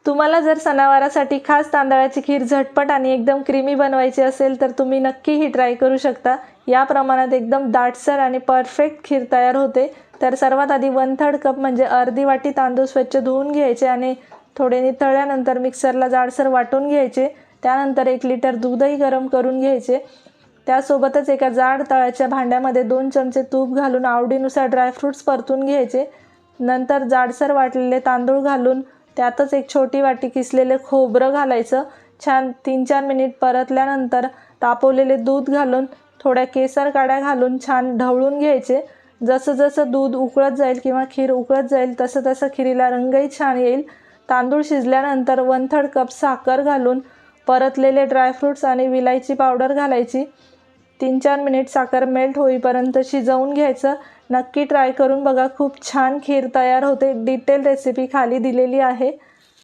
तुम्हाला जर सणावारासाठी खास तांदळाची खीर झटपट आणि एकदम क्रीमी बनवायची असेल तर तुम्ही नक्की ही ट्राय करू शकता। या प्रमाणात एकदम दाटसर आणि परफेक्ट खीर तयार होते। तर सर्वात आधी 1/3 कप म्हणजे अर्धी वाटी तांदूळ स्वच्छ धुवून घ्यायचे आणि थोडे निथळल्यानंतर मिक्सरला जाडसर वाटून घ्यायचे। त्यानंतर 1 लिटर दूधही गरम करून घ्यायचे। त्यासोबतच एका जाड तळाच्या भांड्यामध्ये 2 चमचे तूप घालून आवडीनुसार ड्रायफ्रुट्स परतून घ्यायचे। नंतर जाडसर वाटलेले तांदूळ घालून त्यातच एक छोटी वाटी किसलेले खोबरं घालायचं। छान 3-4 मिनिट परतल्यानंतर तापवलेले दूध घालून थोड्या केसर काड्या घालून छान ढवळून घ्यायचे। जसं जसं दूध उकळत जाईल किंवा खीर उकळत जाईल तसं तसं खीरीला रंगही छान येईल। तांदूळ शिजल्यानंतर 1/3 कप साखर घालून परतलेले ड्रायफ्रुट्स आणि विलायची पावडर घालायची। 3-4 मिनिट साखर मेल्ट होईपर्यंत शिजवून घ्यायचं। नक्की ट्राय करून बघा, खूप छान खीर तयार होते। डिटेल रेसिपी खाली दिलेली आहे।